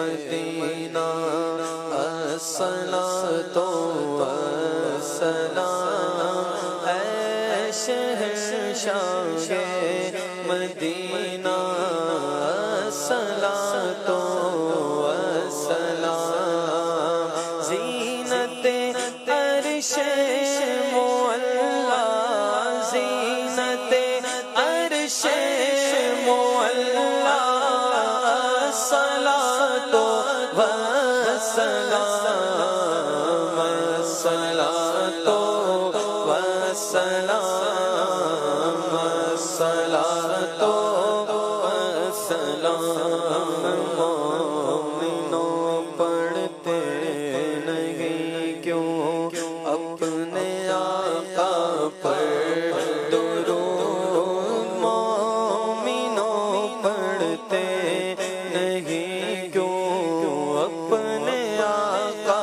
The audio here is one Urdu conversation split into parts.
مدینہ الصلاۃ والسلام اے شہنشاہ مدینہ الصلاۃ والسلام زینت عرش معلا زینت عرش معلا الصلاۃ والسلام الصلاۃ والسلام الصلاۃ والسلام مومنوں پڑھتے نہیں کیوں اپنے آقا پر درود مومنوں پڑھتے نہیں کیوں اپنے آقا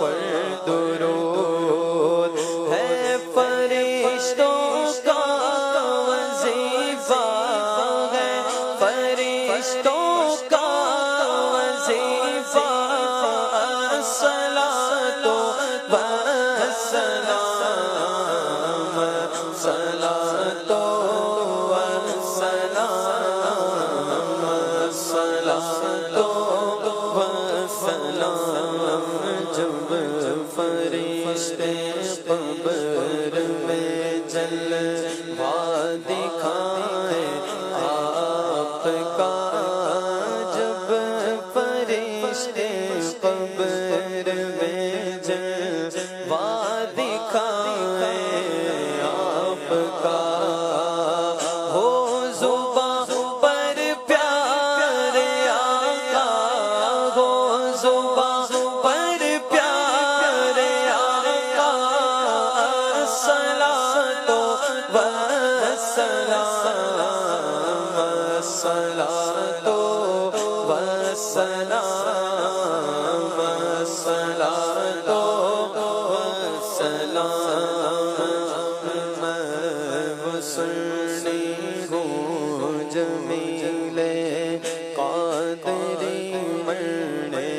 پر درود ہے فرشتوں کا وظیفہ ہے فرشتوں کا وظیفہ الصلاۃ والسلام الصلاۃ والسلام الصلاۃ والسلام جب فرشتے قبر میں جلوہ دکھائیں آپ کا جب فرشتے قبر میں جلوہ دکھائیں آپ کا ہو زباں پر پیارے آقا ہو زباں پر پیارے آقا الصلاۃ والسلام الصلاۃ والسلام الصلاۃ والسلام میں حسنی ہوں جمیل قادری مرنے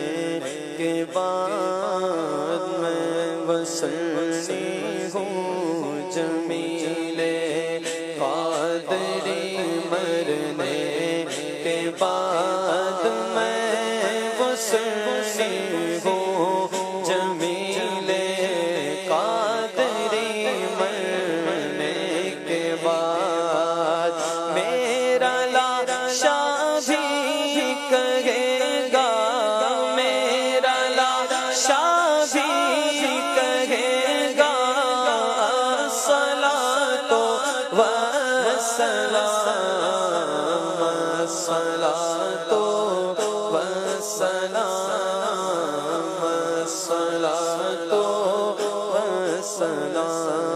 کے بعد میں حسنی ہوں جمیل قادری مرنے کے بعد میں حسنی ہوں جمیل قادری مرنے کے بعد میرا لاشا بھی کہے گا میرا لاشا بھی کہے گا الصلاۃ والسلام الصلاۃ والسلام الصلاۃ والسلام